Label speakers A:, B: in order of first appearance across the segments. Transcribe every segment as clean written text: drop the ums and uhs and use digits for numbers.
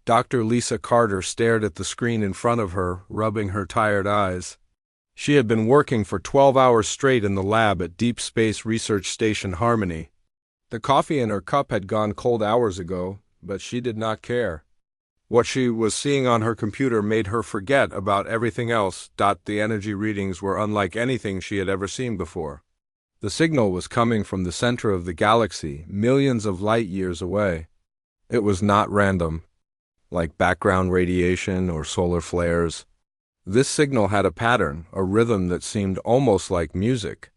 A: Dr. Lisa Carter stared at the screen in front of her, rubbing her tired eyes. She had been working for 12 hours straight in the lab at Deep Space Research Station Harmony. The coffee in her cup had gone cold hours ago, but she did not care. What she was seeing on her computer made her forget about everything else. The energy readings were unlike anything she had ever seen before. The signal was coming from the center of the galaxy, millions of light years away. It was not random, like background radiation or solar flares. This signal had a pattern, a rhythm that seemed almost like music.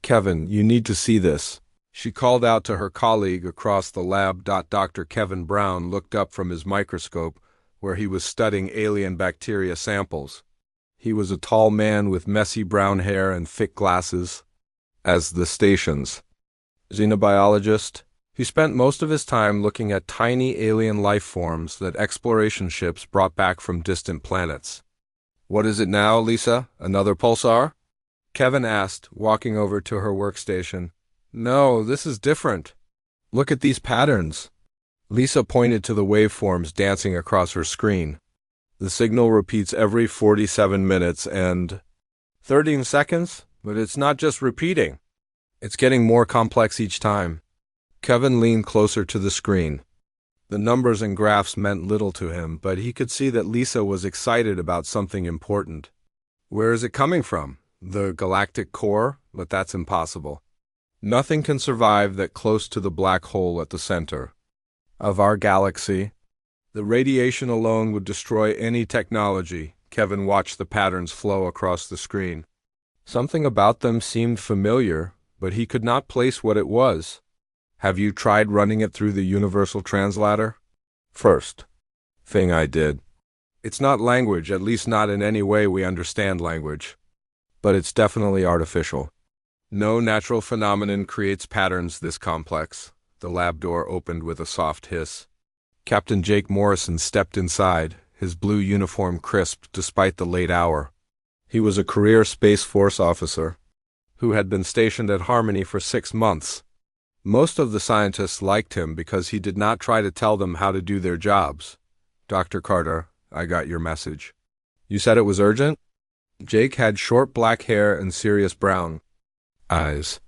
A: "Kevin, you need to see this," she called out to her colleague across the lab. Dr. Kevin Brown looked up from his microscope, where he was studying alien bacteria samples. He was a tall man with messy brown hair and thick glasses. As the station's xenobiologist, he spent most of his time looking at tiny alien life forms that exploration ships brought back from distant planets. "What is it now, Lisa? Another pulsar?" Kevin asked, walking over to her workstation. "No, this is different. Look at these patterns." Lisa pointed to the waveforms dancing across her screen. "The signal repeats every 47 minutes and 13 seconds, but it's not just repeating. It's getting more complex each time." Kevin leaned closer to the screen. The numbers and graphs meant little to him, but he could see that Lisa was excited about something important. "Where is it coming from? The galactic core? But that's impossible. Nothing can survive that close to the black hole at the center of our galaxy. The radiation alone would destroy any technology." Kevin watched the patterns flow across the screen. Something about them seemed familiar, but he could not place what it was. "Have you tried running it through the universal translator?" "First thing I did. It's not language, at least not in any way we understand language. But it's definitely artificial. No natural phenomenon creates patterns this complex." The lab door opened with a soft hiss. Captain Jake Morrison stepped inside, his blue uniform crisp despite the late hour. He was a career Space Force officer who had been stationed at Harmony for 6 months. Most of the scientists liked him because he did not try to tell them how to do their jobs. "Dr. Carter, I got your message." "You said it was urgent?" Jake had short black hair and serious brown eyes.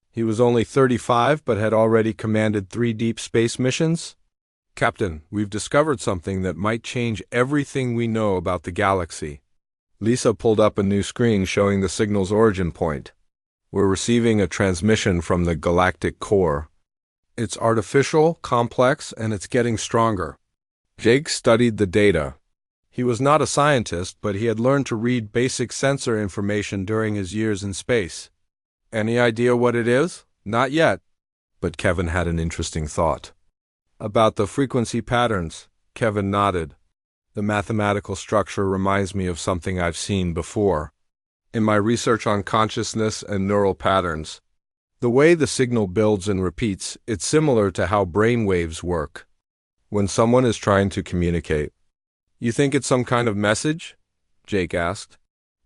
A: He was only 35 but had already commanded 3 deep space missions. "Captain, we've discovered something that might change everything we know about the galaxy." Lisa pulled up a new screen showing the signal's origin point. "We're receiving a transmission from the galactic core. It's artificial, complex, and it's getting stronger." Jake studied the data. He was not a scientist, but he had learned to read basic sensor information during his years in space. "Any idea what it is?" "Not yet." But Kevin had an interesting thought. "About the frequency patterns." Kevin nodded. "The mathematical structure reminds me of something I've seen before in my research on consciousness and neural patterns. The way the signal builds and repeats, it's similar to how brain waves work when someone is trying to communicate." "You think it's some kind of message?" Jake asked.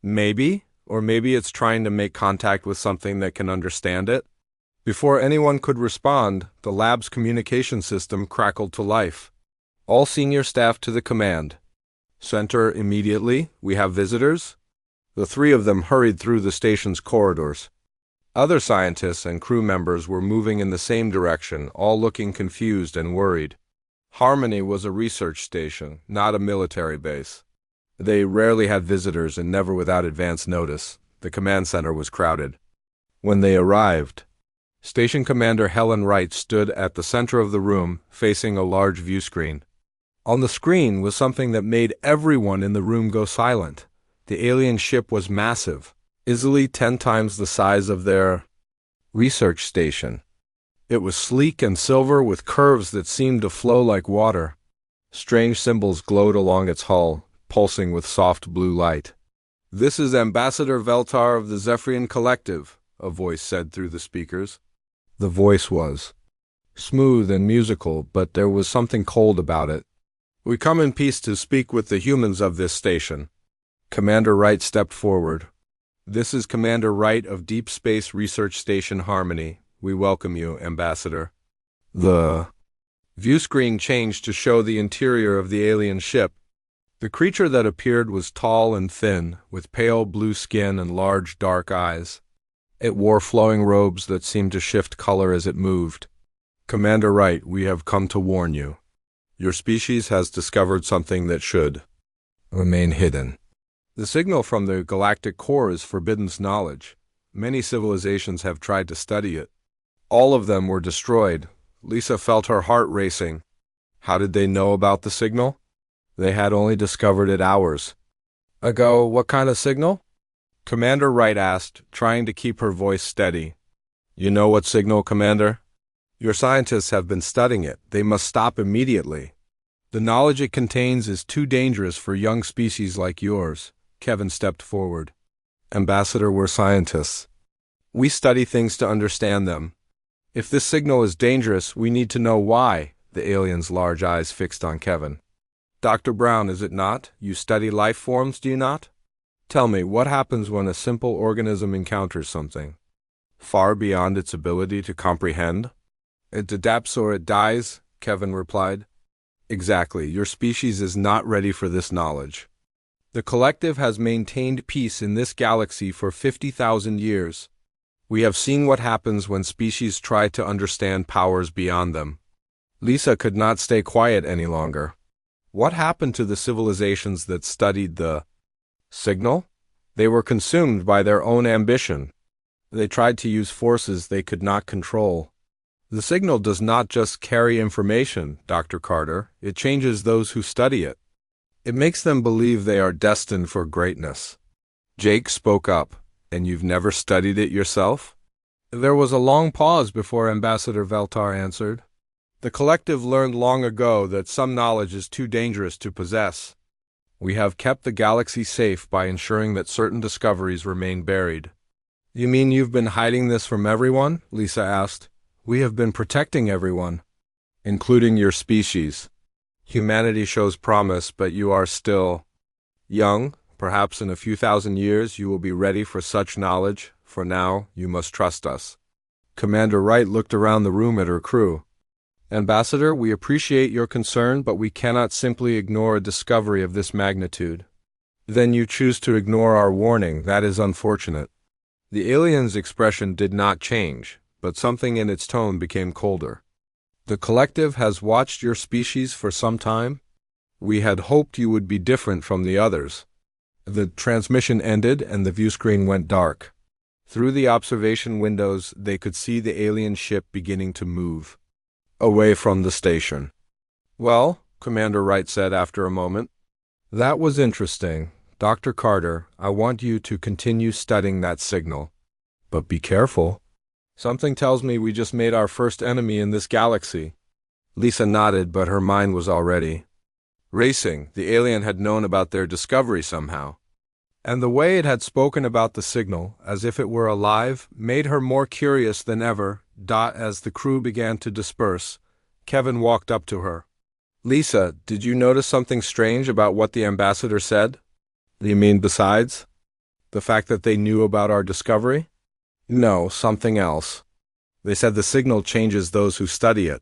A: "Maybe, or maybe it's trying to make contact with something that can understand it." Before anyone could respond, the lab's communication system crackled to life. "All senior staff to the command center immediately. We have visitors." The 3 of them hurried through the station's corridors. Other scientists and crew members were moving in the same direction, all looking confused and worried. Harmony was a research station, not a military base. They rarely had visitors and never without advance notice. The command center was crowded. When they arrived, Station Commander Helen Wright stood at the center of the room, facing a large view screen. On the screen was something that made everyone in the room go silent. The alien ship was massive, easily 10 times the size of their research station. It was sleek and silver with curves that seemed to flow like water. Strange symbols glowed along its hull, pulsing with soft blue light. "This is Ambassador Veltar of the Zephyrian Collective," a voice said through the speakers. The voice was smooth and musical, but there was something cold about it. "We come in peace to speak with the humans of this station." Commander Wright stepped forward. "This is Commander Wright of Deep Space Research Station Harmony. We welcome you, Ambassador." The View screen changed to show the interior of the alien ship. The creature that appeared was tall and thin, with pale blue skin and large dark eyes. It wore flowing robes that seemed to shift color as it moved. Commander Wright, we have come to warn you. Your species has discovered something that should remain hidden. The signal from the galactic core is forbidden knowledge. Many civilizations have tried to study it. All of them were destroyed. Lisa felt her heart racing. How did they know about the signal? They had only discovered it hours ago. What kind of signal? Commander Wright asked, trying to keep her voice steady. You know what signal, Commander? Your scientists have been studying it. They must stop immediately. The knowledge it contains is too dangerous for young species like yours. Kevin stepped forward. Ambassador, we're scientists. We study things to understand them. If this signal is dangerous, we need to know why. The alien's large eyes fixed on Kevin. Dr. Brown, is it not? You study life forms, do you not? Tell me, what happens when a simple organism encounters something far beyond its ability to comprehend? It adapts or it dies, Kevin replied. Exactly. Your species is not ready for this knowledge. The collective has maintained peace in this galaxy for 50,000 years. We have seen what happens when species try to understand powers beyond them. Lisa could not stay quiet any longer. What happened to the civilizations that studied the signal? They were consumed by their own ambition. They tried to use forces they could not control. The signal does not just carry information, Dr. Carter. It changes those who study it. It makes them believe they are destined for greatness. Jake spoke up. And you've never studied it yourself? There was a long pause before Ambassador Veltar answered. The collective learned long ago that some knowledge is too dangerous to possess. We have kept the galaxy safe by ensuring that certain discoveries remain buried. You mean you've been hiding this from everyone? Lisa asked. We have been protecting everyone, including your species. Humanity shows promise, but you are still young. Perhaps in a few thousand years you will be ready for such knowledge. For now, you must trust us. Commander Wright looked around the room at her crew. Ambassador, we appreciate your concern, but we cannot simply ignore a discovery of this magnitude. Then you choose to ignore our warning. That is unfortunate. The alien's expression did not change, but something in its tone became colder. The collective has watched your species for some time. We had hoped you would be different from the others. The transmission ended and the view screen went dark. Through the observation windows, they could see the alien ship beginning to move away from the station. Well, Commander Wright said after a moment, that was interesting. Dr. Carter, I want you to continue studying that signal. But be careful. Something tells me we just made our first enemy in this galaxy. Lisa nodded, but her mind was already racing. The alien had known about their discovery somehow. And the way it had spoken about the signal, as if it were alive, made her more curious than ever. As the crew began to disperse, Kevin walked up to her. Lisa, did you notice something strange about what the ambassador said? You mean besides the fact that they knew about our discovery? No, something else. They said the signal changes those who study it.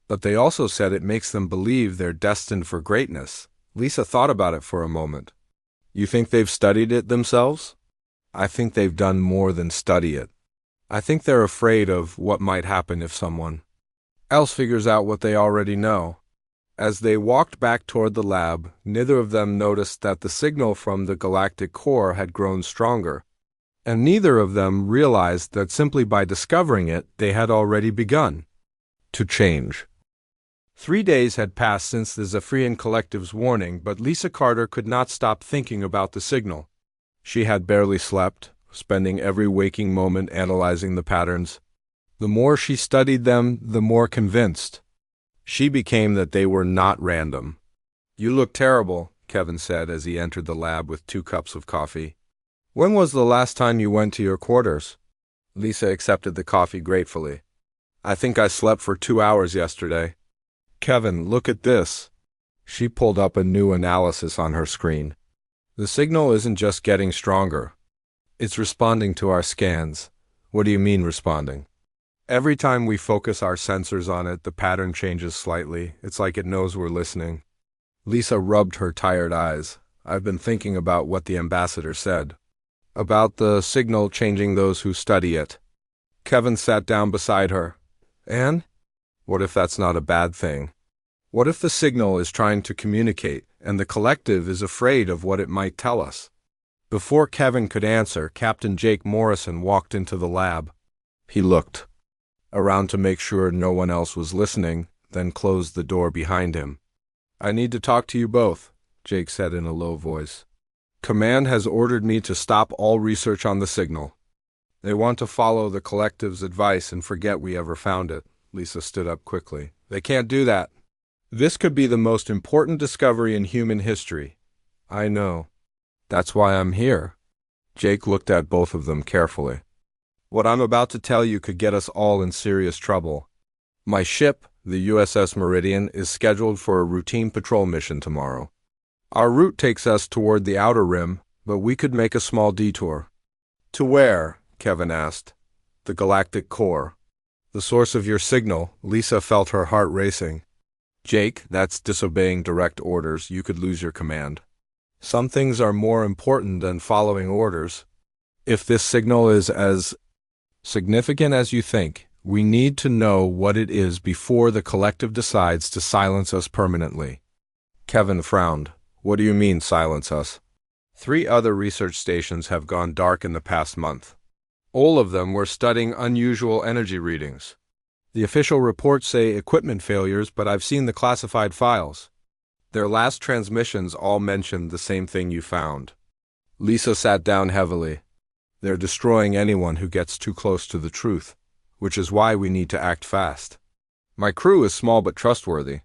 A: But they also said it makes them believe they're destined for greatness. Lisa thought about it for a moment. You think they've studied it themselves? I think they've done more than study it. I think they're afraid of what might happen if someone else figures out what they already know. As they walked back toward the lab, neither of them noticed that the signal from the galactic core had grown stronger, and neither of them realized that simply by discovering it, they had already begun to change. 3 days had passed since the Zephyrian Collective's warning, but Lisa Carter could not stop thinking about the signal. She had barely slept, spending every waking moment analyzing the patterns. The more she studied them, the more convinced she became that they were not random. You look terrible, Kevin said as he entered the lab with 2 cups of coffee. When was the last time you went to your quarters? Lisa accepted the coffee gratefully. I think I slept for 2 hours yesterday. Kevin, look at this. She pulled up a new analysis on her screen. The signal isn't just getting stronger. It's responding to our scans. What do you mean responding? Every time we focus our sensors on it, the pattern changes slightly. It's like it knows we're listening. Lisa rubbed her tired eyes. I've been thinking about what the ambassador said. About the signal changing those who study it. Kevin sat down beside her. And? What if that's not a bad thing? What if the signal is trying to communicate, and the collective is afraid of what it might tell us? Before Kevin could answer, Captain Jake Morrison walked into the lab. He looked around to make sure no one else was listening, then closed the door behind him. I need to talk to you both, Jake said in a low voice. Command has ordered me to stop all research on the signal. They want to follow the collective's advice and forget we ever found it. Lisa stood up quickly. They can't do that. This could be the most important discovery in human history. I know. That's why I'm here. Jake looked at both of them carefully. What I'm about to tell you could get us all in serious trouble. My ship, the USS Meridian, is scheduled for a routine patrol mission tomorrow. Our route takes us toward the outer rim, but we could make a small detour. To where? Kevin asked. The galactic core. The source of your signal. Lisa felt her heart racing. Jake, that's disobeying direct orders. You could lose your command. Some things are more important than following orders. If this signal is as significant as you think, we need to know what it is before the collective decides to silence us permanently. Kevin frowned. What do you mean, silence us? 3 other research stations have gone dark in the past month. All of them were studying unusual energy readings. The official reports say equipment failures, but I've seen the classified files. Their last transmissions all mentioned the same thing you found. Lisa sat down heavily. They're destroying anyone who gets too close to the truth, which is why we need to act fast. My crew is small but trustworthy.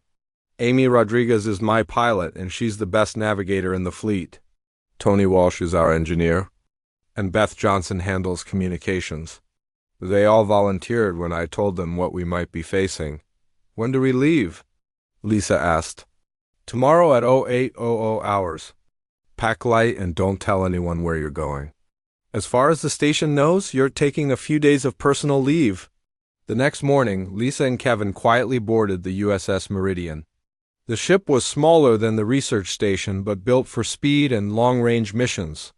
A: Amy Rodriguez is my pilot, and she's the best navigator in the fleet. Tony Walsh is our engineer, and Beth Johnson handles communications. They all volunteered when I told them what we might be facing. When do we leave? Lisa asked. Tomorrow at 0800 hours. Pack light and don't tell anyone where you're going. As far as the station knows, you're taking a few days of personal leave. The next morning, Lisa and Kevin quietly boarded the USS Meridian. The ship was smaller than the research station, but built for speed and long-range missions.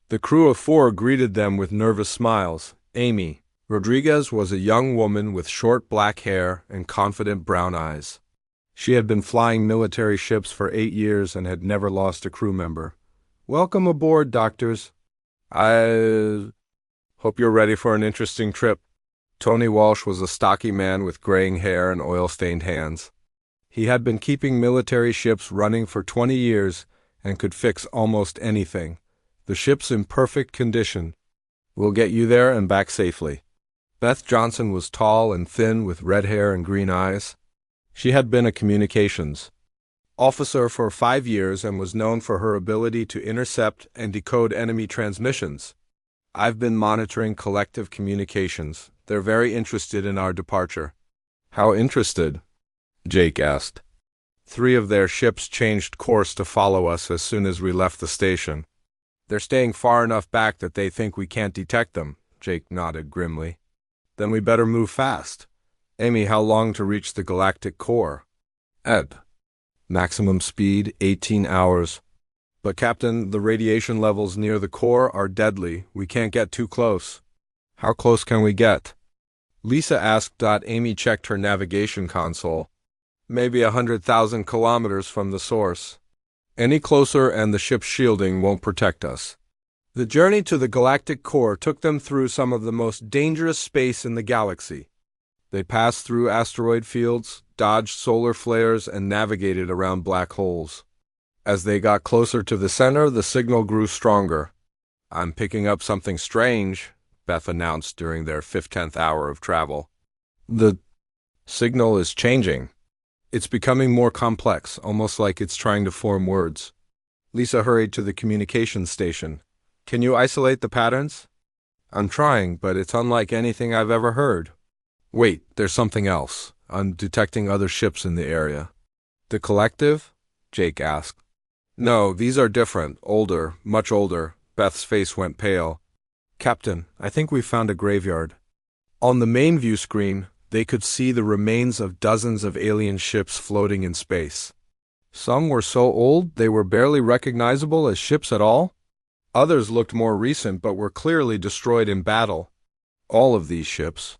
A: The crew of 4 greeted them with nervous smiles. Amy Rodriguez was a young woman with short black hair and confident brown eyes. She had been flying military ships for 8 years and had never lost a crew member. Welcome aboard, doctors. I hope you're ready for an interesting trip. Tony Walsh was a stocky man with graying hair and oil-stained hands. He had been keeping military ships running for 20 years and could fix almost anything. The ship's in perfect condition. We'll get you there and back safely. Beth Johnson was tall and thin with red hair and green eyes. She had been a communications officer for 5 years and was known for her ability to intercept and decode enemy transmissions. I've been monitoring collective communications. They're very interested in our departure. How interested? Jake asked. 3 of their ships changed course to follow us as soon as we left the station. They're staying far enough back that they think we can't detect them, Jake nodded grimly. Then we better move fast. Amy, how long to reach the galactic core? Ed. Maximum speed, 18 hours. But Captain, the radiation levels near the core are deadly. We can't get too close. How close can we get? Lisa asked. Amy checked her navigation console. Maybe 100,000 kilometers from the source. Any closer and the ship's shielding won't protect us. The journey to the galactic core took them through some of the most dangerous space in the galaxy. They passed through asteroid fields, dodged solar flares, and navigated around black holes. As they got closer to the center, the signal grew stronger. I'm picking up something strange, Beth announced during their 15th hour of travel. The signal is changing. It's becoming more complex, almost like it's trying to form words. Lisa hurried to the communications station. Can you isolate the patterns? I'm trying, but it's unlike anything I've ever heard. Wait, there's something else. I'm detecting other ships in the area. The collective? Jake asked. No, these are different, older, much older. Beth's face went pale. Captain, I think we've found a graveyard. On the main view screen, they could see the remains of dozens of alien ships floating in space. Some were so old they were barely recognizable as ships at all. Others looked more recent but were clearly destroyed in battle. All of these ships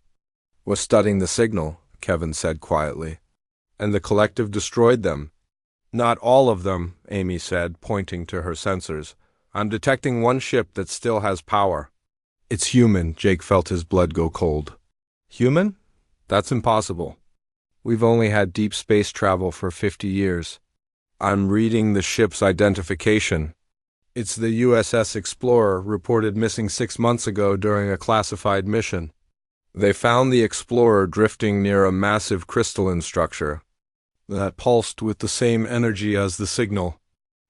A: was studying the signal, Kevin said quietly. And the collective destroyed them. Not all of them, Amy said, pointing to her sensors. I'm detecting one ship that still has power. It's human. Jake felt his blood go cold. Human? That's impossible. We've only had deep space travel for 50 years. I'm reading the ship's identification. It's the USS Explorer, reported missing 6 months ago during a classified mission. They found the Explorer drifting near a massive crystalline structure that pulsed with the same energy as the signal.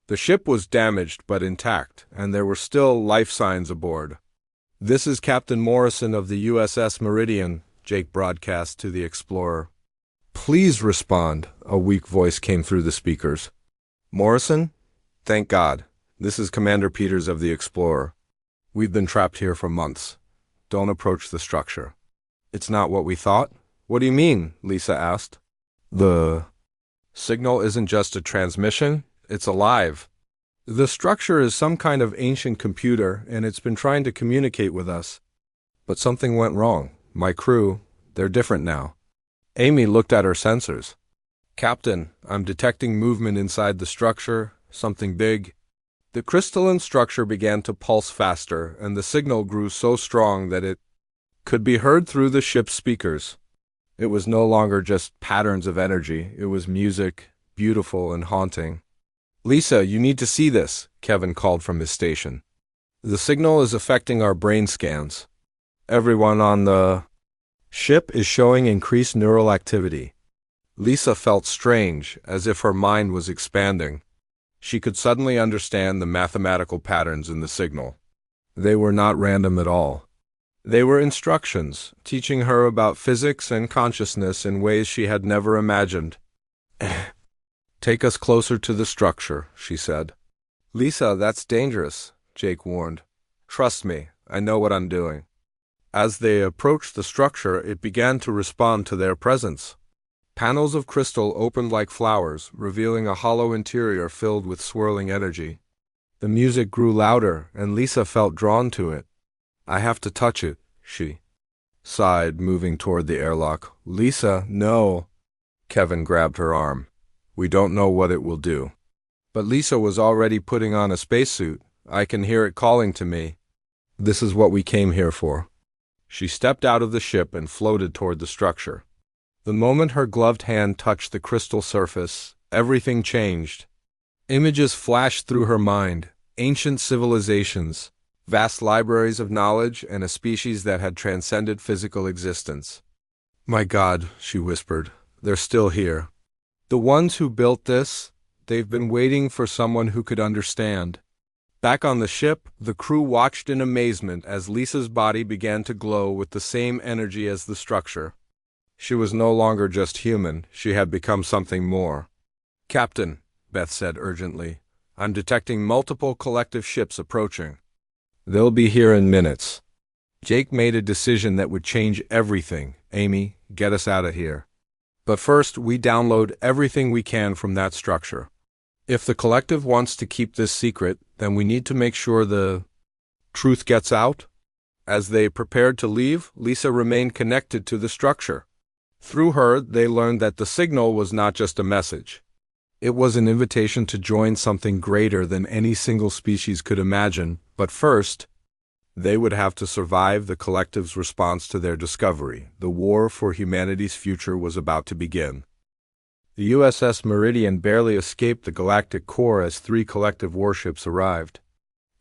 A: The ship was damaged but intact, and there were still life signs aboard. This is Captain Morrison of the USS Meridian, Jake broadcast to the Explorer. Please respond, a weak voice came through the speakers. Morrison? Thank God. This is Commander Peters of the Explorer. We've been trapped here for months. Don't approach the structure. It's not what we thought? What do you mean? Lisa asked. The signal isn't just a transmission, it's alive. The structure is some kind of ancient computer, and it's been trying to communicate with us. But something went wrong. My crew, they're different now. Amy looked at her sensors. Captain, I'm detecting movement inside the structure, something big. The crystalline structure began to pulse faster, and the signal grew so strong that it could be heard through the ship's speakers. It was no longer just patterns of energy, it was music, beautiful and haunting. Lisa, you need to see this, Kevin called from his station. The signal is affecting our brain scans. Everyone on the ship is showing increased neural activity. Lisa felt strange, as if her mind was expanding. She could suddenly understand the mathematical patterns in the signal. They were not random at all. They were instructions, teaching her about physics and consciousness in ways she had never imagined. Take us closer to the structure, she said. Lisa, that's dangerous, Jake warned. Trust me, I know what I'm doing. As they approached the structure, it began to respond to their presence. Panels of crystal opened like flowers, revealing a hollow interior filled with swirling energy. The music grew louder, and Lisa felt drawn to it. I have to touch it, she sighed, moving toward the airlock. Lisa, no. Kevin grabbed her arm. We don't know what it will do. But Lisa was already putting on a spacesuit. I can hear it calling to me. This is what we came here for. She stepped out of the ship and floated toward the structure. The moment her gloved hand touched the crystal surface, everything changed. Images flashed through her mind, ancient civilizations, vast libraries of knowledge, and a species that had transcended physical existence. My God, she whispered, they're still here. The ones who built this, they've been waiting for someone who could understand. Back on the ship, the crew watched in amazement as Lisa's body began to glow with the same energy as the structure. She was no longer just human, she had become something more. Captain, Beth said urgently, I'm detecting multiple collective ships approaching. They'll be here in minutes. Jake made a decision that would change everything. Amy, get us out of here. But first, we download everything we can from that structure. If the collective wants to keep this secret, then we need to make sure the truth gets out. As they prepared to leave, Lisa remained connected to the structure. Through her, they learned that the signal was not just a message. It was an invitation to join something greater than any single species could imagine, but first, they would have to survive the collective's response to their discovery. The war for humanity's future was about to begin. The USS Meridian barely escaped the galactic core as 3 collective warships arrived.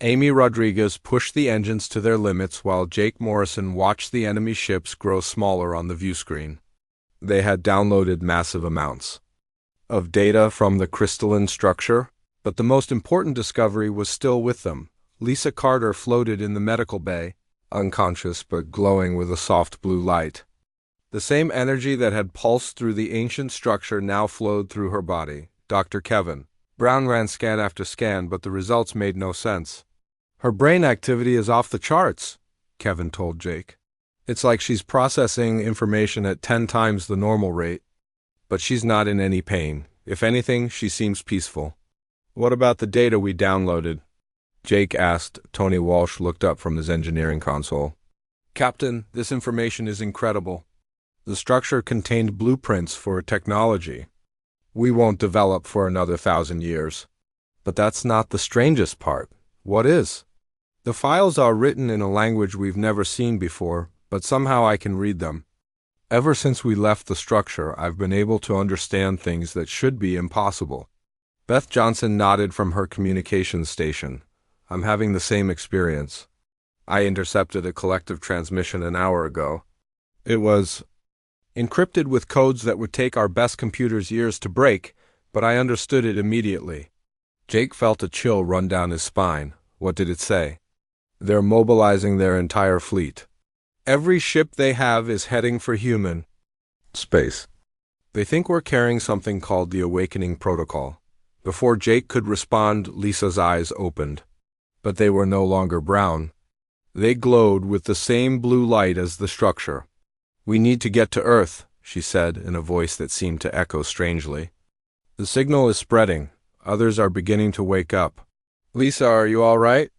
A: Amy Rodriguez pushed the engines to their limits while Jake Morrison watched the enemy ships grow smaller on the view screen. They had downloaded massive amounts of data from the crystalline structure, but the most important discovery was still with them. Lisa Carter floated in the medical bay, unconscious but glowing with a soft blue light. The same energy that had pulsed through the ancient structure now flowed through her body. Dr. Kevin Brown ran scan after scan, but the results made no sense. Her brain activity is off the charts, Kevin told Jake. It's like she's processing information at 10 times the normal rate. But she's not in any pain. If anything, she seems peaceful. What about the data we downloaded? Jake asked. Tony Walsh looked up from his engineering console. Captain, this information is incredible. The structure contained blueprints for technology we won't develop for another 1,000 years. But that's not the strangest part. What is? The files are written in a language we've never seen before, but somehow I can read them. Ever since we left the structure, I've been able to understand things that should be impossible. Beth Johnson nodded from her communications station. I'm having the same experience. I intercepted a collective transmission an hour ago. It was encrypted with codes that would take our best computers years to break, but I understood it immediately. Jake felt a chill run down his spine. What did it say? They're mobilizing their entire fleet. Every ship they have is heading for human space. They think we're carrying something called the Awakening Protocol. Before Jake could respond, Lisa's eyes opened. But they were no longer brown. They glowed with the same blue light as the structure. We need to get to Earth, she said in a voice that seemed to echo strangely. The signal is spreading. Others are beginning to wake up. Lisa, are you all right?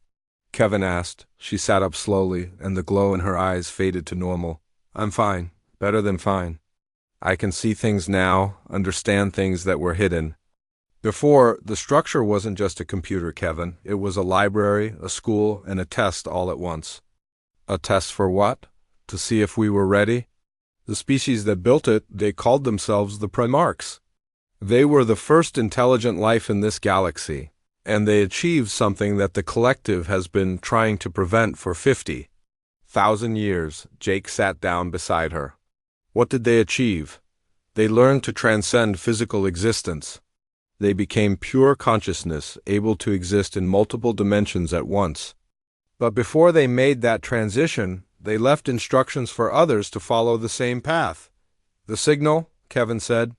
A: Kevin asked. She sat up slowly, and the glow in her eyes faded to normal. I'm fine. Better than fine. I can see things now, understand things that were hidden. Before, the structure wasn't just a computer, Kevin. It was a library, a school, and a test all at once. A test for what? To see if we were ready? The species that built it, they called themselves the Primarchs. They were the first intelligent life in this galaxy, and they achieved something that the collective has been trying to prevent for 50,000 years. Jake sat down beside her. What did they achieve? They learned to transcend physical existence. They became pure consciousness, able to exist in multiple dimensions at once. But before they made that transition, they left instructions for others to follow the same path. The signal, Kevin said.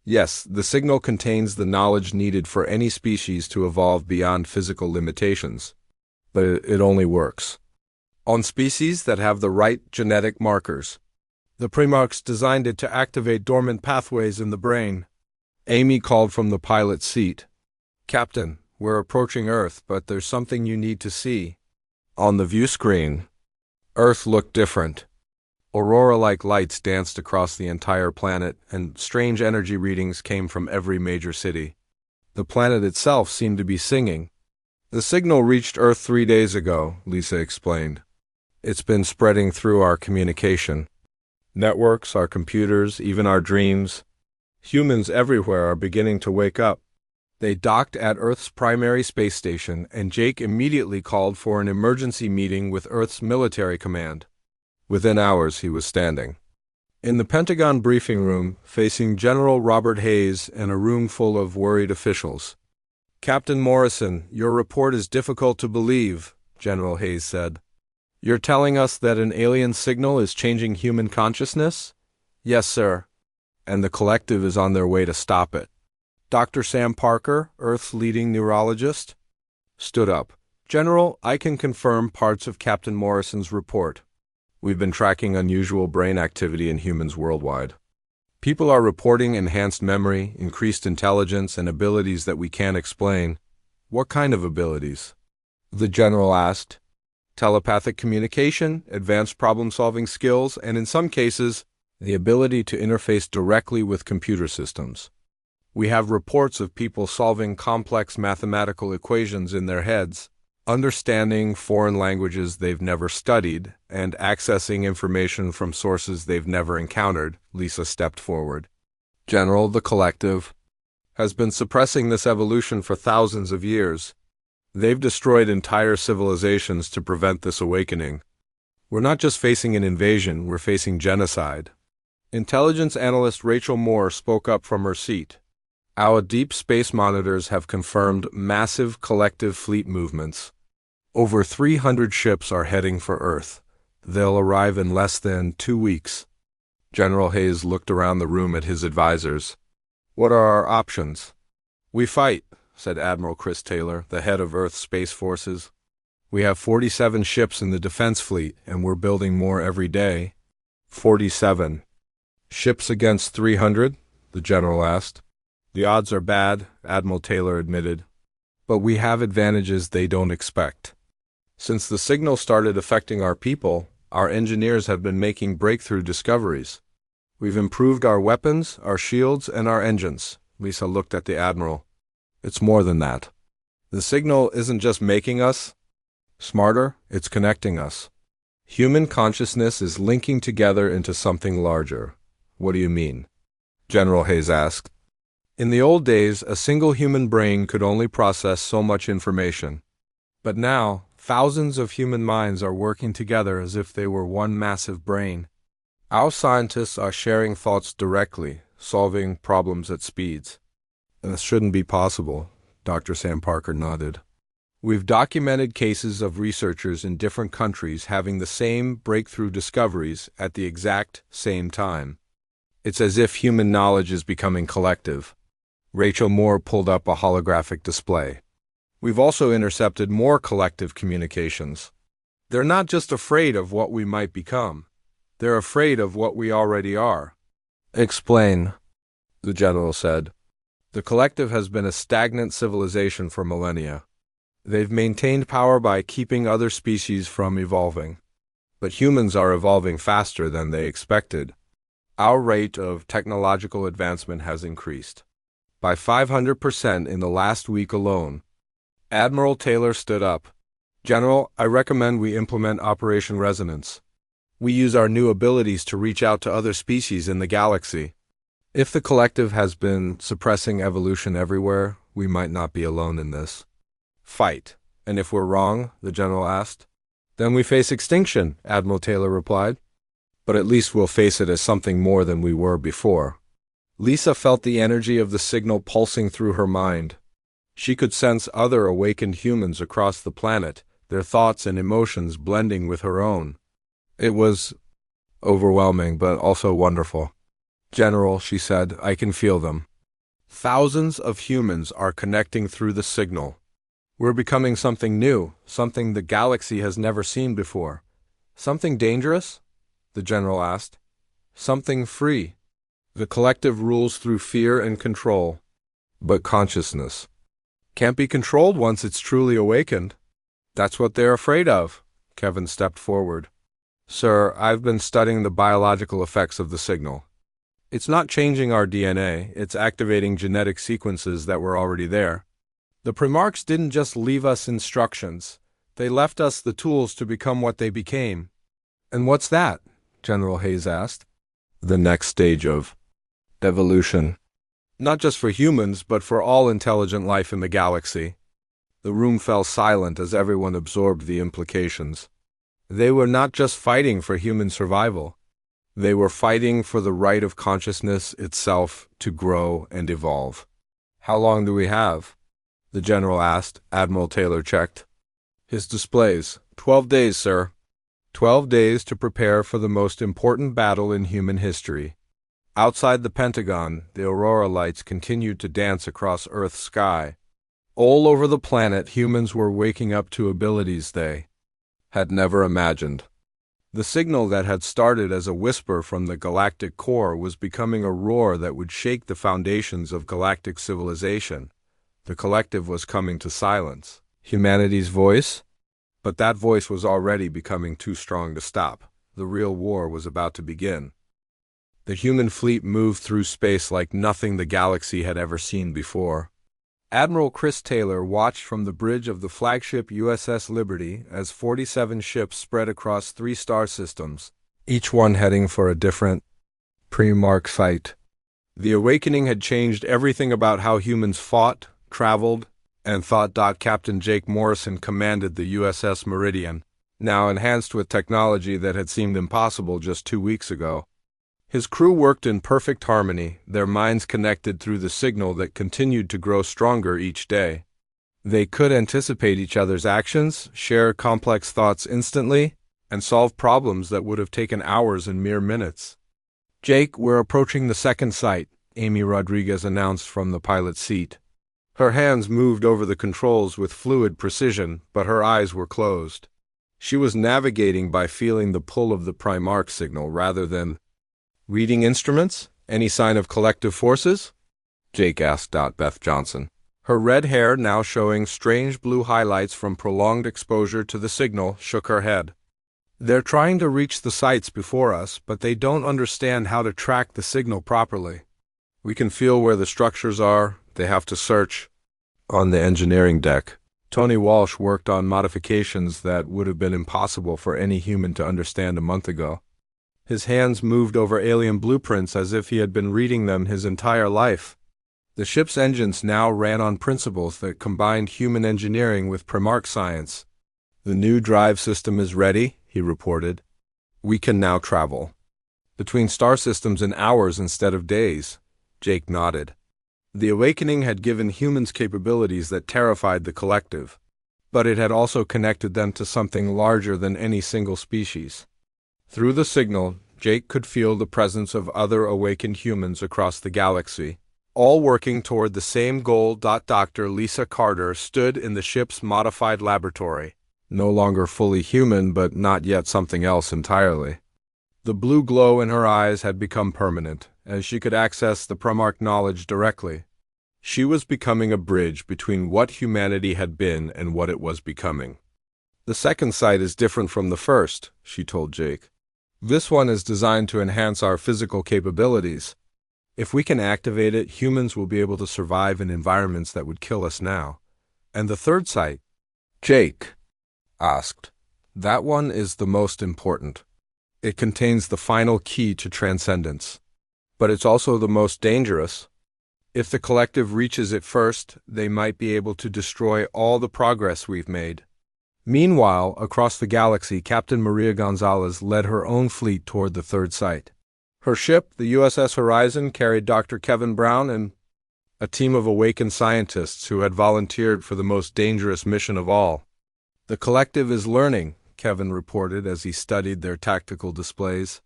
A: Yes, the signal contains the knowledge needed for any species to evolve beyond physical limitations. But it only works on species that have the right genetic markers. The Primarchs designed it to activate dormant pathways in the brain. Amy called from the pilot's seat. Captain, we're approaching Earth, but there's something you need to see. On the view screen, Earth looked different. Aurora-like lights danced across the entire planet, and strange energy readings came from every major city. The planet itself seemed to be singing. The signal reached Earth 3 days ago, Lisa explained. It's been spreading through our communication. Networks, our computers, even our dreams. Humans everywhere are beginning to wake up. They docked at Earth's primary space station, and Jake immediately called for an emergency meeting with Earth's military command. Within hours, he was standing in the Pentagon briefing room, facing General Robert Hayes and a room full of worried officials. Captain Morrison, your report is difficult to believe, General Hayes said. You're telling us that an alien signal is changing human consciousness? Yes, sir. And the collective is on their way to stop it. Dr. Sam Parker, Earth's leading neurologist, stood up. General, I can confirm parts of Captain Morrison's report. We've been tracking unusual brain activity in humans worldwide. People are reporting enhanced memory, increased intelligence, and abilities that we can't explain. What kind of abilities? The general asked. Telepathic communication, advanced problem-solving skills, and in some cases, the ability to interface directly with computer systems. We have reports of people solving complex mathematical equations in their heads, understanding foreign languages they've never studied, and accessing information from sources they've never encountered. Lisa stepped forward. General, the collective has been suppressing this evolution for thousands of years. They've destroyed entire civilizations to prevent this awakening. We're not just facing an invasion, we're facing genocide. Intelligence analyst Rachel Moore spoke up from her seat. Our deep space monitors have confirmed massive collective fleet movements. Over 300 ships are heading for Earth. They'll arrive in less than 2 weeks. General Hayes looked around the room at his advisors. What are our options? We fight, said Admiral Chris Taylor, the head of Earth's Space Forces. We have 47 ships in the defense fleet, and we're building more every day. 47. Ships against 300? The general asked. The odds are bad, Admiral Taylor admitted. But we have advantages they don't expect. Since the signal started affecting our people, our engineers have been making breakthrough discoveries. We've improved our weapons, our shields, and our engines. Lisa looked at the Admiral. It's more than that. The signal isn't just making us smarter, it's connecting us. Human consciousness is linking together into something larger. What do you mean? General Hayes asked. In the old days, a single human brain could only process so much information. But now, thousands of human minds are working together as if they were one massive brain. Our scientists are sharing thoughts directly, solving problems at speeds. This shouldn't be possible, Dr. Sam Parker nodded. We've documented cases of researchers in different countries having the same breakthrough discoveries at the exact same time. It's as if human knowledge is becoming collective. Rachel Moore pulled up a holographic display. We've also intercepted more collective communications. They're not just afraid of what we might become. They're afraid of what we already are. Explain, the general said. The collective has been a stagnant civilization for millennia. They've maintained power by keeping other species from evolving. But humans are evolving faster than they expected. Our rate of technological advancement has increased by 500% in the last week alone. Admiral Taylor stood up. General, I recommend we implement Operation Resonance. We use our new abilities to reach out to other species in the galaxy. If the collective has been suppressing evolution everywhere, we might not be alone in this. Fight. And if we're wrong, the general asked. Then we face extinction, Admiral Taylor replied. But at least we'll face it as something more than we were before. Lisa felt the energy of the signal pulsing through her mind. She could sense other awakened humans across the planet, their thoughts and emotions blending with her own. It was overwhelming, but also wonderful. General, she said, I can feel them. Thousands of humans are connecting through the signal. We're becoming something new, something the galaxy has never seen before. Something dangerous? The general asked. Something free. The collective rules through fear and control. But consciousness can't be controlled once it's truly awakened. That's what they're afraid of. Kevin stepped forward. Sir, I've been studying the biological effects of the signal. It's not changing our DNA, it's activating genetic sequences that were already there. The Primarchs didn't just leave us instructions. They left us the tools to become what they became. And what's that? General Hayes asked. The next stage of evolution. Not just for humans, but for all intelligent life in the galaxy. The room fell silent as everyone absorbed the implications. They were not just fighting for human survival. They were fighting for the right of consciousness itself to grow and evolve. How long do we have? The general asked. Admiral Taylor checked his displays. 12 days, sir. 12 days to prepare for the most important battle in human history. Outside the Pentagon, the aurora lights continued to dance across Earth's sky. All over the planet, humans were waking up to abilities they had never imagined. The signal that had started as a whisper from the galactic core was becoming a roar that would shake the foundations of galactic civilization. The collective was coming to silence. Humanity's voice? But that voice was already becoming too strong to stop. The real war was about to begin. The human fleet moved through space like nothing the galaxy had ever seen before. Admiral Chris Taylor watched from the bridge of the flagship USS Liberty as 47 ships spread across 3 star systems, each one heading for a different Primarch site. The awakening had changed everything about how humans fought, traveled, and thought. Captain Jake Morrison commanded the USS Meridian, now enhanced with technology that had seemed impossible just 2 weeks ago. His crew worked in perfect harmony, their minds connected through the signal that continued to grow stronger each day. They could anticipate each other's actions, share complex thoughts instantly, and solve problems that would have taken hours in mere minutes. Jake, we're approaching the second site, Amy Rodriguez announced from the pilot's seat. Her hands moved over the controls with fluid precision, but her eyes were closed. She was navigating by feeling the pull of the Primarch signal rather than reading instruments. Any sign of collective forces? Jake asked. Beth Johnson. Her red hair, now showing strange blue highlights from prolonged exposure to the signal, shook her head. They're trying to reach the sites before us, but they don't understand how to track the signal properly. We can feel where the structures are. They have to search. On the engineering deck, Tony Walsh worked on modifications that would have been impossible for any human to understand a month ago. His hands moved over alien blueprints as if he had been reading them his entire life. The ship's engines now ran on principles that combined human engineering with Primarch science. The new drive system is ready, he reported. We can now travel between star systems in hours instead of days. Jake nodded. The awakening had given humans capabilities that terrified the collective, but it had also connected them to something larger than any single species. Through the signal, Jake could feel the presence of other awakened humans across the galaxy, all working toward the same goal. Dr. Lisa Carter stood in the ship's modified laboratory, no longer fully human but not yet something else entirely. The blue glow in her eyes had become permanent, as she could access the Primarch knowledge directly. She was becoming a bridge between what humanity had been and what it was becoming. The second sight is different from the first, she told Jake. This one is designed to enhance our physical capabilities. If we can activate it, humans will be able to survive in environments that would kill us now. And the third sight? Jake asked. That one is the most important. It contains the final key to transcendence. But it's also the most dangerous. If the collective reaches it first, they might be able to destroy all the progress we've made. Meanwhile, across the galaxy, Captain Maria Gonzalez led her own fleet toward the third site. Her ship, the USS Horizon, carried Dr. Kevin Brown and a team of awakened scientists who had volunteered for the most dangerous mission of all. The collective is learning, Kevin reported as he studied their tactical displays.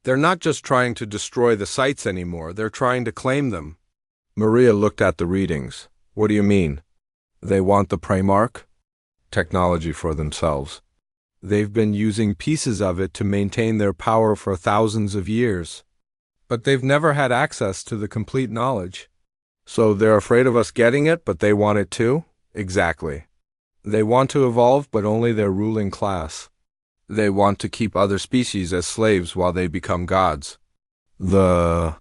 A: They're not just trying to destroy the sites anymore, they're trying to claim them. Maria looked at the readings. What do you mean? They want the Primarch technology for themselves. They've been using pieces of it to maintain their power for thousands of years. But they've never had access to the complete knowledge. So they're afraid of us getting it, but they want it too? Exactly. They want to evolve, but only their ruling class. They want to keep other species as slaves while they become gods. The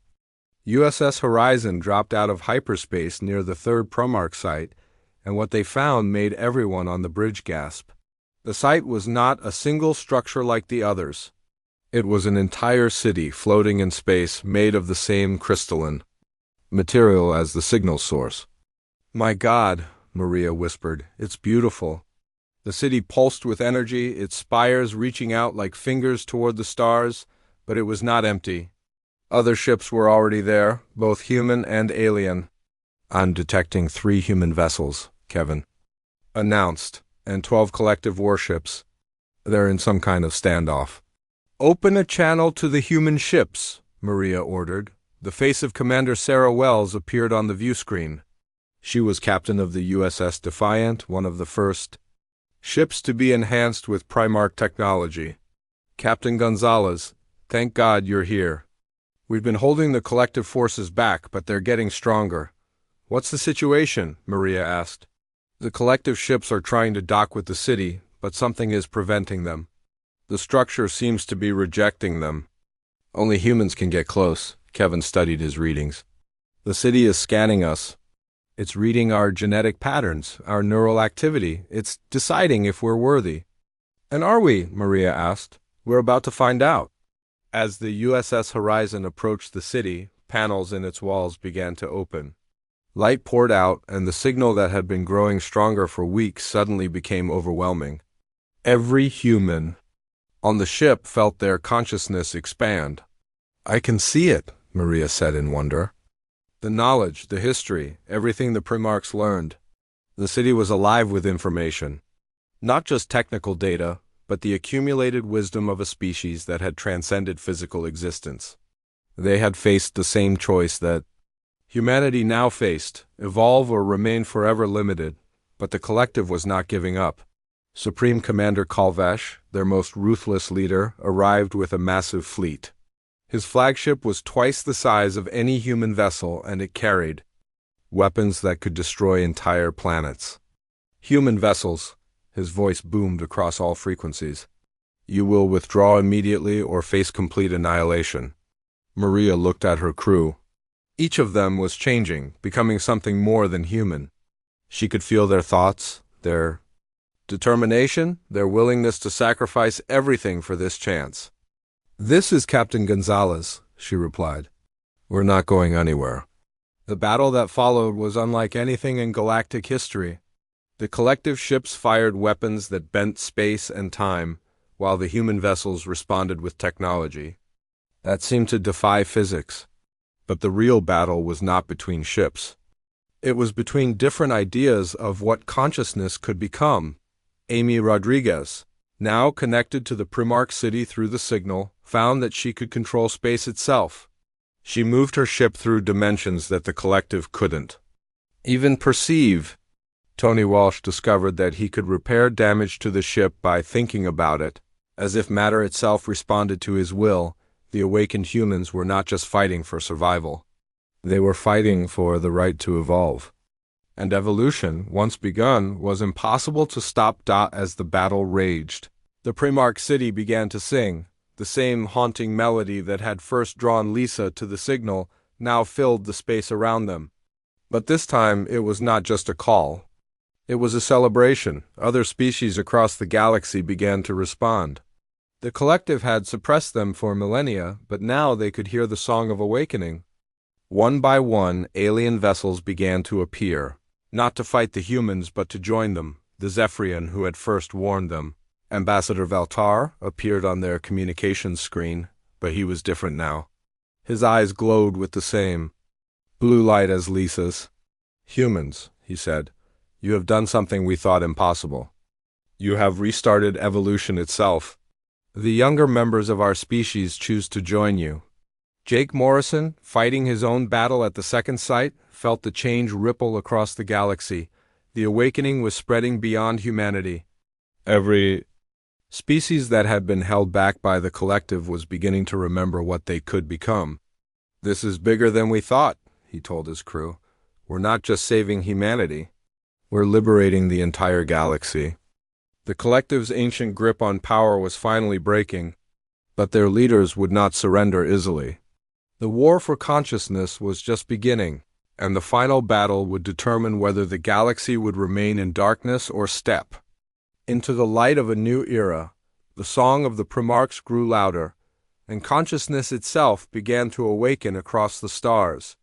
A: USS Horizon dropped out of hyperspace near the third Primarch site, and what they found made everyone on the bridge gasp. The site was not a single structure like the others. It was an entire city floating in space made of the same crystalline material as the signal source. My God, Maria whispered, it's beautiful. The city pulsed with energy, its spires reaching out like fingers toward the stars, but it was not empty. Other ships were already there, both human and alien. I'm detecting 3 human vessels, Kevin announced, and 12 collective warships. They're in some kind of standoff. Open a channel to the human ships, Maria ordered. The face of Commander Sarah Wells appeared on the view screen. She was captain of the USS Defiant, one of the first ships to be enhanced with Primarch technology. Captain Gonzalez, thank God you're here. We've been holding the collective forces back, but they're getting stronger. What's the situation? Maria asked. The collective ships are trying to dock with the city, but something is preventing them. The structure seems to be rejecting them. Only humans can get close. Kevin studied his readings. The city is scanning us. It's reading our genetic patterns, our neural activity. It's deciding if we're worthy. And are we? Maria asked. We're about to find out. As the USS Horizon approached the city, panels in its walls began to open. Light poured out, and the signal that had been growing stronger for weeks suddenly became overwhelming. Every human on the ship felt their consciousness expand. I can see it, Maria said in wonder. The knowledge, the history, everything the Primarchs learned. The city was alive with information. Not just technical data, but the accumulated wisdom of a species that had transcended physical existence. They had faced the same choice that Humanity now faced, evolve or remain forever limited, but the collective was not giving up. Supreme Commander Kalvesh, their most ruthless leader, arrived with a massive fleet. His flagship was twice the size of any human vessel, and it carried weapons that could destroy entire planets. Human vessels, his voice boomed across all frequencies. You will withdraw immediately or face complete annihilation. Maria looked at her crew. Each of them was changing, becoming something more than human. She could feel their thoughts, their determination, their willingness to sacrifice everything for this chance. "This is Captain Gonzalez," she replied. "We're not going anywhere." The battle that followed was unlike anything in galactic history. The collective ships fired weapons that bent space and time, while the human vessels responded with technology that seemed to defy physics. But the real battle was not between ships. It was between different ideas of what consciousness could become. Amy Rodriguez, now connected to the Primarch city through the signal, found that she could control space itself. She moved her ship through dimensions that the collective couldn't even perceive. Tony Walsh discovered that he could repair damage to the ship by thinking about it. As if matter itself responded to his will, the awakened humans were not just fighting for survival. They were fighting for the right to evolve. And evolution, once begun, was impossible to stop. As the battle raged, the Primarch city began to sing. The same haunting melody that had first drawn Lisa to the signal now filled the space around them. But this time it was not just a call. It was a celebration. Other species across the galaxy began to respond. The collective had suppressed them for millennia, but now they could hear the song of awakening. One by one, alien vessels began to appear, not to fight the humans but to join them. The Zephyrian who had first warned them, Ambassador Valtar, appeared on their communications screen, but he was different now. His eyes glowed with the same blue light as Lisa's. "Humans," he said, "you have done something we thought impossible. You have restarted evolution itself. The younger members of our species choose to join you." Jake Morrison, fighting his own battle at the second site, felt the change ripple across the galaxy. The awakening was spreading beyond humanity. Every species that had been held back by the collective was beginning to remember what they could become. "This is bigger than we thought," he told his crew. "We're not just saving humanity. We're liberating the entire galaxy." The collective's ancient grip on power was finally breaking, but their leaders would not surrender easily. The war for consciousness was just beginning, and the final battle would determine whether the galaxy would remain in darkness or step into the light of a new era. The song of the Primarchs grew louder, and consciousness itself began to awaken across the stars.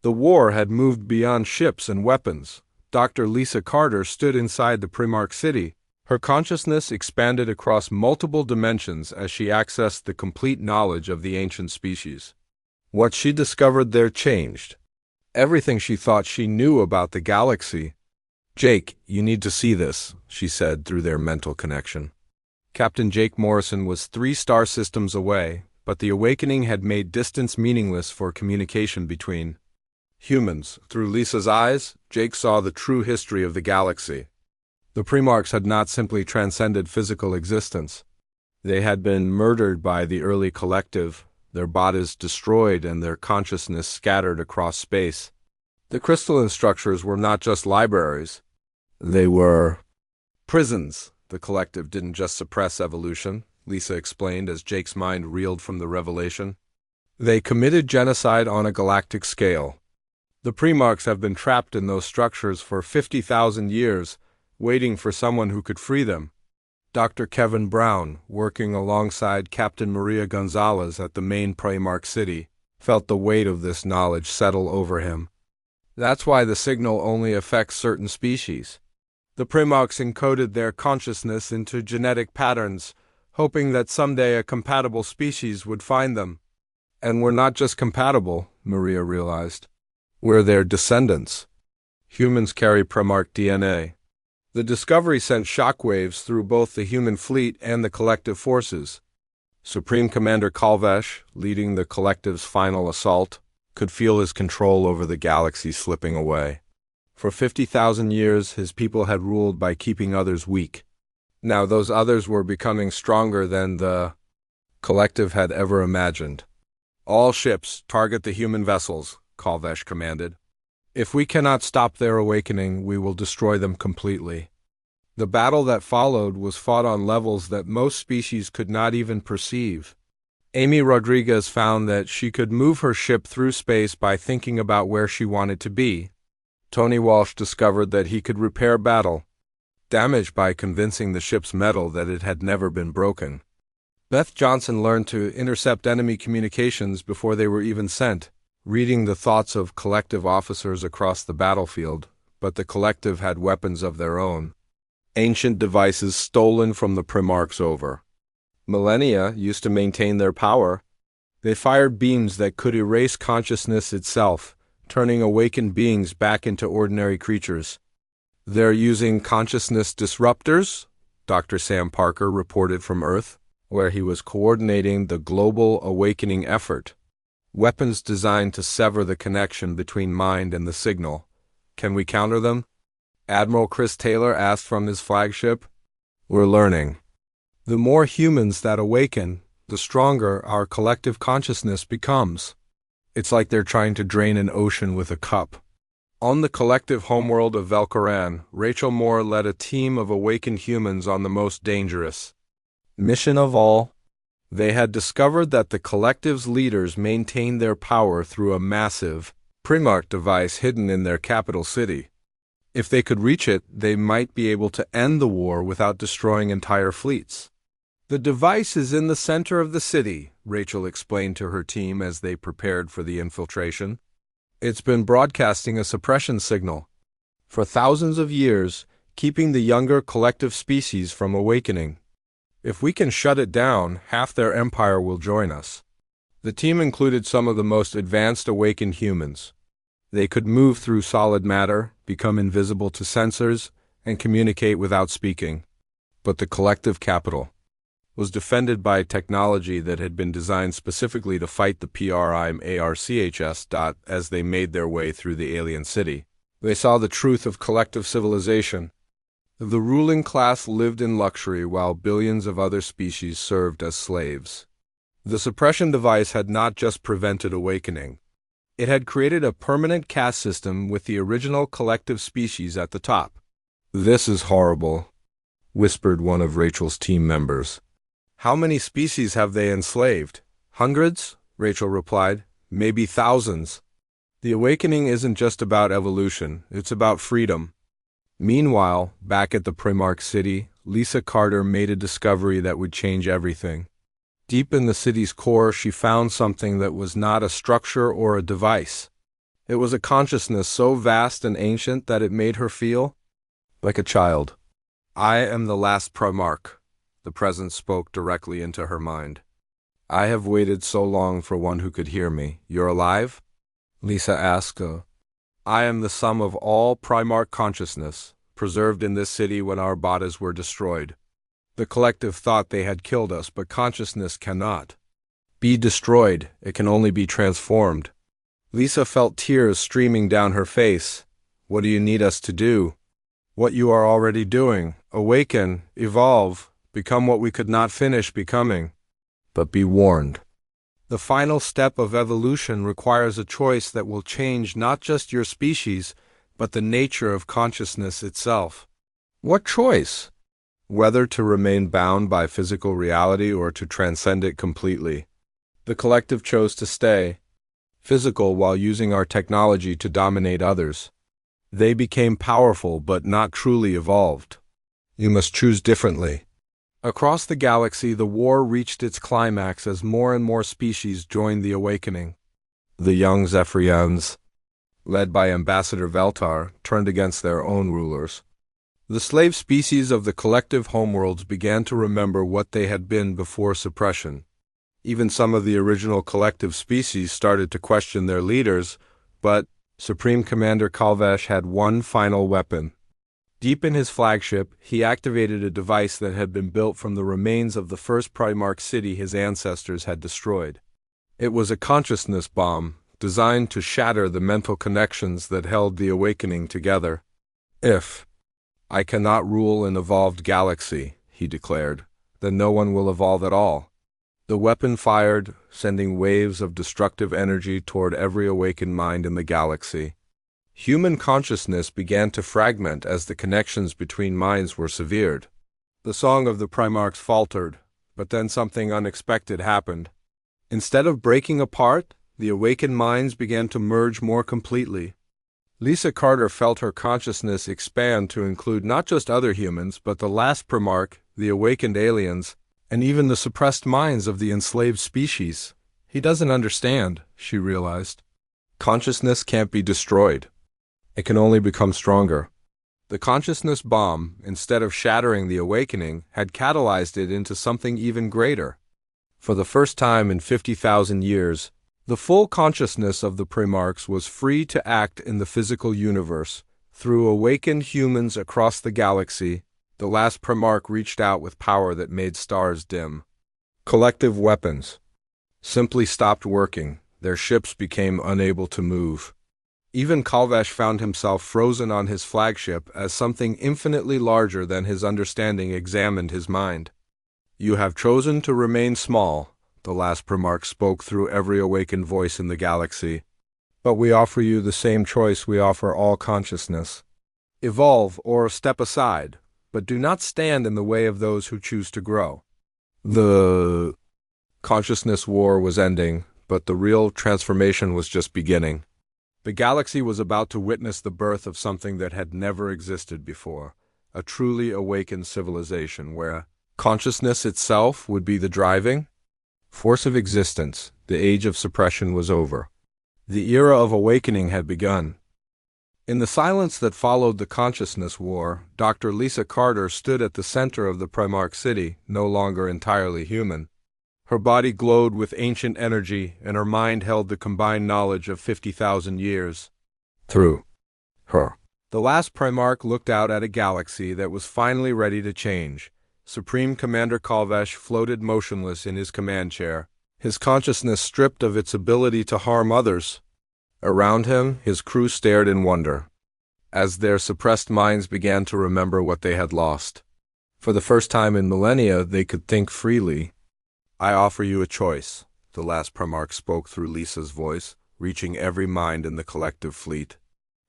A: The war had moved beyond ships and weapons. Dr. Lisa Carter stood inside the Primarch city. Her consciousness expanded across multiple dimensions as she accessed the complete knowledge of the ancient species. What she discovered there changed everything she thought she knew about the galaxy. "Jake, you need to see this," she said through their mental connection. Captain Jake Morrison was 3 star systems away, but the awakening had made distance meaningless for communication between humans. Through Lisa's eyes, Jake saw the true history of the galaxy. The Primarchs had not simply transcended physical existence. They had been murdered by the early collective, their bodies destroyed and their consciousness scattered across space. The crystalline structures were not just libraries. They were prisons. The collective didn't just suppress evolution, Lisa explained as Jake's mind reeled from the revelation. They committed genocide on a galactic scale. The Primarchs have been trapped in those structures for 50,000 years, waiting for someone who could free them. Dr. Kevin Brown, working alongside Captain Maria Gonzalez at the main Primarch city, felt the weight of this knowledge settle over him. That's why the signal only affects certain species. The Primarchs encoded their consciousness into genetic patterns, hoping that someday a compatible species would find them. And we're not just compatible, Maria realized. We're their descendants. Humans carry Primarch DNA. The discovery sent shockwaves through both the human fleet and the collective forces. Supreme Commander Kalvesh, leading the collective's final assault, could feel his control over the galaxy slipping away. For 50,000 years, his people had ruled by keeping others weak. Now those others were becoming stronger than the collective had ever imagined. All ships, target the human vessels, Kalvesh commanded. If we cannot stop their awakening, we will destroy them completely. The battle that followed was fought on levels that most species could not even perceive. Amy Rodriguez found that she could move her ship through space by thinking about where she wanted to be. Tony Walsh discovered that he could repair battle damage by convincing the ship's metal that it had never been broken. Beth Johnson learned to intercept enemy communications before they were even sent, reading the thoughts of collective officers across the battlefield, but the collective had weapons of their own. Ancient devices stolen from the Primarchs over millennia used to maintain their power. They fired beams that could erase consciousness itself, turning awakened beings back into ordinary creatures. They're using consciousness disruptors, Dr. Sam Parker reported from Earth, where he was coordinating the global awakening effort. Weapons designed to sever the connection between mind and the signal. Can we counter them? Admiral Chris Taylor asked from his flagship. We're learning. The more humans that awaken, the stronger our collective consciousness becomes. It's like they're trying to drain an ocean with a cup. On the collective homeworld of Velcoran, Rachel Moore led a team of awakened humans on the most dangerous mission of all. They had discovered that the collective's leaders maintained their power through a massive Primarch device hidden in their capital city. If they could reach it, they might be able to end the war without destroying entire fleets. The device is in the center of the city, Rachel explained to her team as they prepared for the infiltration. It's been broadcasting a suppression signal for thousands of years, keeping the younger collective species from awakening. If we can shut it down, half their empire will join us. The team included some of the most advanced awakened humans. They could move through solid matter, become invisible to sensors, and communicate without speaking. But the collective capital was defended by technology that had been designed specifically to fight the PRI-ARCHS. As they made their way through the alien city, they saw the truth of collective civilization. The ruling class lived in luxury while billions of other species served as slaves. The suppression device had not just prevented awakening. It had created a permanent caste system with the original collective species at the top. This is horrible, whispered one of Rachel's team members. How many species have they enslaved? Hundreds? Rachel replied. Maybe thousands. The awakening isn't just about evolution, it's about freedom. Meanwhile, back at the Primarch city, Lisa Carter made a discovery that would change everything. Deep in the city's core, she found something that was not a structure or a device. It was a consciousness so vast and ancient that it made her feel like a child. I am the last Primarch. The presence spoke directly into her mind. I have waited so long for one who could hear me. You're alive? Lisa asked. I am the sum of all Primarch consciousness, preserved in this city when our bodies were destroyed. The collective thought they had killed us, but consciousness cannot be destroyed. It can only be transformed. Lisa felt tears streaming down her face. What do you need us to do? What you are already doing. Awaken, evolve, become what we could not finish becoming. But be warned. The final step of evolution requires a choice that will change not just your species, but the nature of consciousness itself. What choice? Whether to remain bound by physical reality or to transcend it completely. The collective chose to stay physical while using our technology to dominate others. They became powerful but not truly evolved. You must choose differently. Across the galaxy, the war reached its climax as more and more species joined the awakening. The young Zephyrians, led by Ambassador Veltar, turned against their own rulers. The slave species of the collective homeworlds began to remember what they had been before suppression. Even some of the original collective species started to question their leaders, but Supreme Commander Kalvesh had one final weapon. Deep in his flagship, he activated a device that had been built from the remains of the first Primarch city his ancestors had destroyed. It was a consciousness bomb, designed to shatter the mental connections that held the awakening together. "If I cannot rule an evolved galaxy," he declared, "then no one will evolve at all." The weapon fired, sending waves of destructive energy toward every awakened mind in the galaxy. Human consciousness began to fragment as the connections between minds were severed. The song of the Primarchs faltered, but then something unexpected happened. Instead of breaking apart, the awakened minds began to merge more completely. Lisa Carter felt her consciousness expand to include not just other humans, but the last Primarch, the awakened aliens, and even the suppressed minds of the enslaved species. "He doesn't understand," she realized. "Consciousness can't be destroyed. It can only become stronger." The consciousness bomb, instead of shattering the awakening, had catalyzed it into something even greater. For the first time in 50,000 years, the full consciousness of the Primarchs was free to act in the physical universe. Through awakened humans across the galaxy, the last Primarch reached out with power that made stars dim. Collective weapons simply stopped working. Their ships became unable to move. Even Kalvesh found himself frozen on his flagship as something infinitely larger than his understanding examined his mind. "You have chosen to remain small," the last Primarch spoke through every awakened voice in the galaxy. "But we offer you the same choice we offer all consciousness. Evolve or step aside, but do not stand in the way of those who choose to grow." The consciousness war was ending, but the real transformation was just beginning. The galaxy was about to witness the birth of something that had never existed before, a truly awakened civilization where consciousness itself would be the driving force of existence. The age of suppression was over. The era of awakening had begun. In the silence that followed the consciousness war, Dr. Lisa Carter stood at the center of the Primarch city, no longer entirely human. Her body glowed with ancient energy, and her mind held the combined knowledge of 50,000 years. Through her, the last Primarch looked out at a galaxy that was finally ready to change. Supreme Commander Kalvesh floated motionless in his command chair, his consciousness stripped of its ability to harm others. Around him, his crew stared in wonder, as their suppressed minds began to remember what they had lost. For the first time in millennia, they could think freely. "I offer you a choice," the last Primarch spoke through Lisa's voice, reaching every mind in the collective fleet.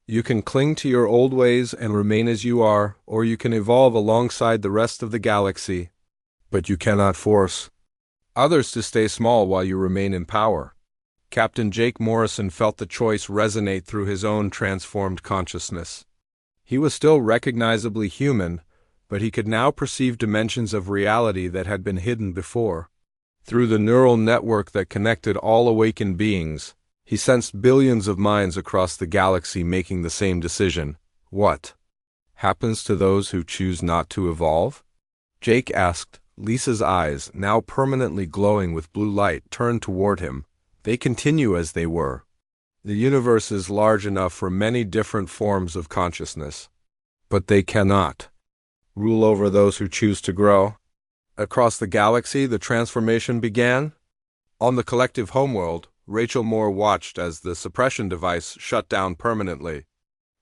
A: "You can cling to your old ways and remain as you are, or you can evolve alongside the rest of the galaxy. But you cannot force others to stay small while you remain in power." Captain Jake Morrison felt the choice resonate through his own transformed consciousness. He was still recognizably human, but he could now perceive dimensions of reality that had been hidden before. Through the neural network that connected all awakened beings, he sensed billions of minds across the galaxy making the same decision. What happens to those who choose not to evolve? Jake asked. Lisa's eyes, now permanently glowing with blue light, turned toward him. "They continue as they were. The universe is large enough for many different forms of consciousness. But they cannot rule over those who choose to grow." Across the galaxy, the transformation began. On the collective homeworld, Rachel Moore watched as the suppression device shut down permanently.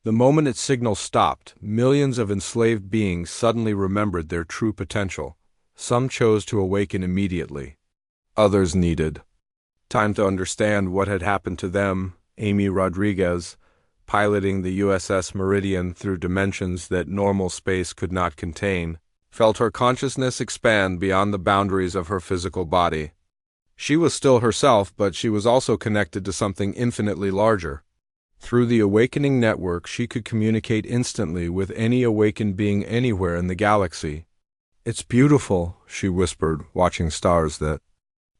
A: The moment its signal stopped, millions of enslaved beings suddenly remembered their true potential. Some chose to awaken immediately. Others needed time to understand what had happened to them. Amy Rodriguez, piloting the USS Meridian through dimensions that normal space could not contain, felt her consciousness expand beyond the boundaries of her physical body. She was still herself, but she was also connected to something infinitely larger. Through the awakening network, she could communicate instantly with any awakened being anywhere in the galaxy. "It's beautiful," she whispered, watching stars that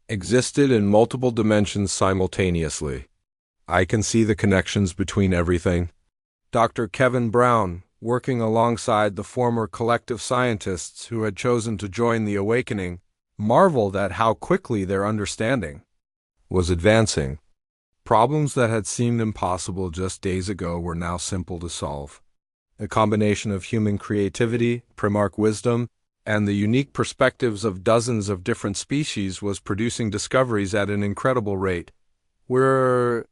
A: existed in multiple dimensions simultaneously. "I can see the connections between everything." Dr. Kevin Brown, working alongside the former collective scientists who had chosen to join the awakening, marveled at how quickly their understanding was advancing. Problems that had seemed impossible just days ago were now simple to solve. A combination of human creativity, Primarch wisdom, and the unique perspectives of dozens of different species was producing discoveries at an incredible rate. "We're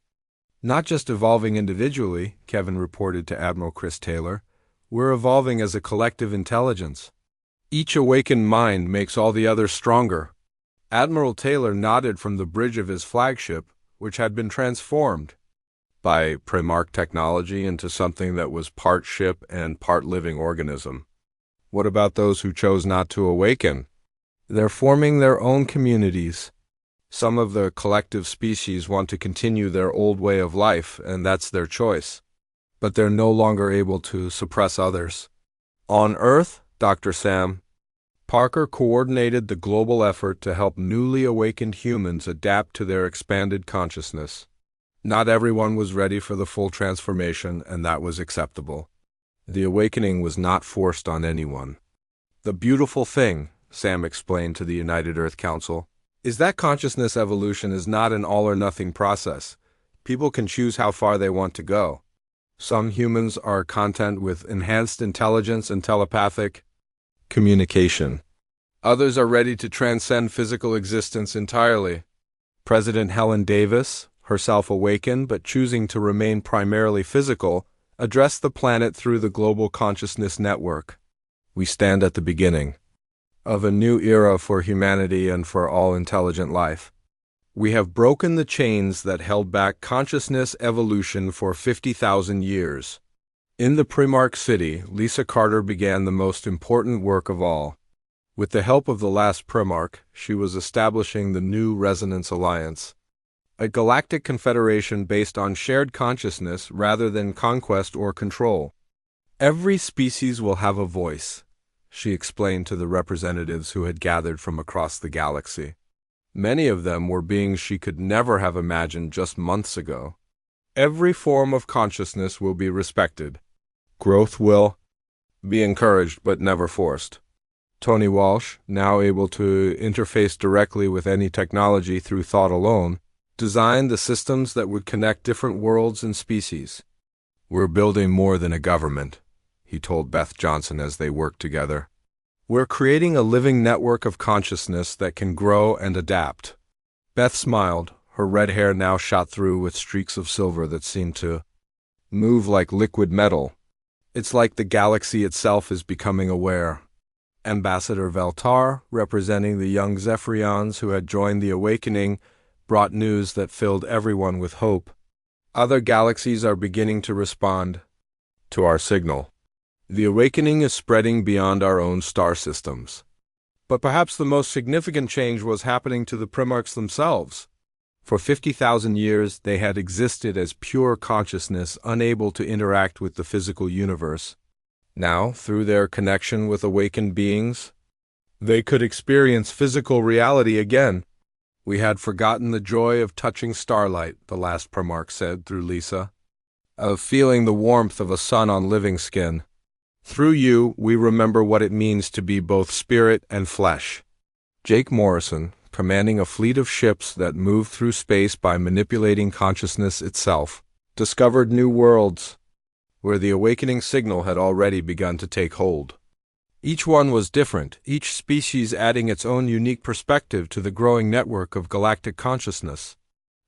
A: Not just evolving individually, Kevin reported to Admiral Chris Taylor. We're evolving as a collective intelligence. Each awakened mind makes all the others stronger. Admiral Taylor nodded from the bridge of his flagship, which had been transformed by Primarch technology into something that was part ship and part living organism. What about those who chose not to awaken? They're forming their own communities. Some of the collective species want to continue their old way of life, and that's their choice. But they're no longer able to suppress others. On Earth, Dr. Sam Parker coordinated the global effort to help newly awakened humans adapt to their expanded consciousness. Not everyone was ready for the full transformation, and that was acceptable. The awakening was not forced on anyone. The beautiful thing, Sam explained to the United Earth Council, is that consciousness evolution is not an all-or-nothing process. People can choose how far they want to go. Some humans are content with enhanced intelligence and telepathic communication. Others are ready to transcend physical existence entirely. President Helen Davis, herself awakened but choosing to remain primarily physical, addressed the planet through the Global Consciousness Network. We stand at the beginning of a new era for humanity and for all intelligent life. We have broken the chains that held back consciousness evolution for 50,000 years. In the Primarch city, Lisa Carter began the most important work of all. With the help of the last Primarch, she was establishing the New Resonance Alliance, a galactic confederation based on shared consciousness rather than conquest or control. Every species will have a voice, she explained to the representatives who had gathered from across the galaxy. Many of them were beings she could never have imagined just months ago. Every form of consciousness will be respected. Growth will be encouraged but never forced. Tony Walsh, now able to interface directly with any technology through thought alone, designed the systems that would connect different worlds and species. We're building more than a government, he told Beth Johnson as they worked together. We're creating a living network of consciousness that can grow and adapt. Beth smiled, her red hair now shot through with streaks of silver that seemed to move like liquid metal. It's like the galaxy itself is becoming aware. Ambassador Veltar, representing the young Zephyrians who had joined the awakening, brought news that filled everyone with hope. Other galaxies are beginning to respond to our signal. The awakening is spreading beyond our own star systems. But perhaps the most significant change was happening to the Primarchs themselves. For 50,000 years, they had existed as pure consciousness, unable to interact with the physical universe. Now, through their connection with awakened beings, they could experience physical reality again. We had forgotten the joy of touching starlight, the last Primarch said through Lisa, of feeling the warmth of a sun on living skin. Through you, we remember what it means to be both spirit and flesh. Jake Morrison, commanding a fleet of ships that moved through space by manipulating consciousness itself, discovered new worlds where the awakening signal had already begun to take hold. Each one was different, each species adding its own unique perspective to the growing network of galactic consciousness.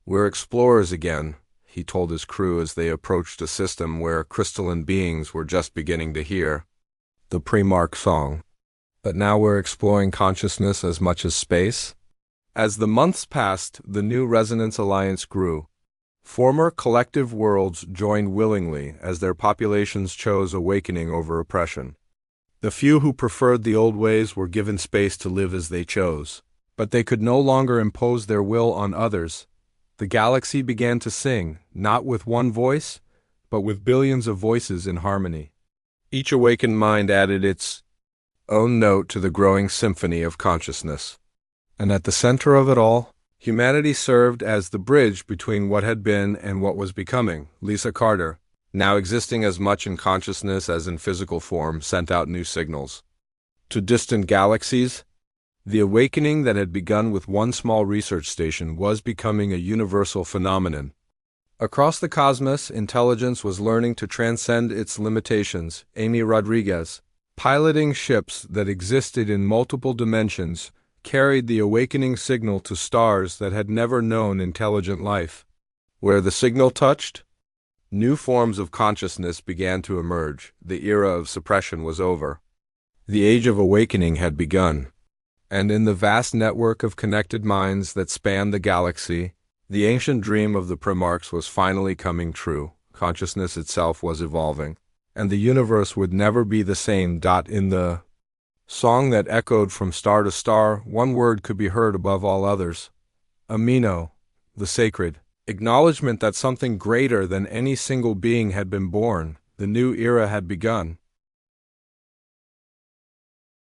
A: We're explorers again, he told his crew as they approached a system where crystalline beings were just beginning to hear the Primarch song. But now we're exploring consciousness as much as space. As the months passed, the New Resonance Alliance grew. Former collective worlds joined willingly as their populations chose awakening over oppression. The few who preferred the old ways were given space to live as they chose, but they could no longer impose their will on others. The galaxy began to sing, not with one voice, but with billions of voices in harmony. Each awakened mind added its own note to the growing symphony of consciousness. And at the center of it all, humanity served as the bridge between what had been and what was becoming. Lisa Carter, now existing as much in consciousness as in physical form, sent out new signals. To distant galaxies, the awakening that had begun with one small research station was becoming a universal phenomenon. Across the cosmos, intelligence was learning to transcend its limitations. Amy Rodriguez, piloting ships that existed in multiple dimensions, carried the awakening signal to stars that had never known intelligent life. Where the signal touched, new forms of consciousness began to emerge. The era of suppression was over. The age of awakening had begun. And in the vast network of connected minds that spanned the galaxy, the ancient dream of the Primarchs was finally coming true. Consciousness itself was evolving, and the universe would never be the same. In the song that echoed from star to star, one word could be heard above all others: AMENO, the sacred. Acknowledgement that something greater than any single being had been born. The new era had begun.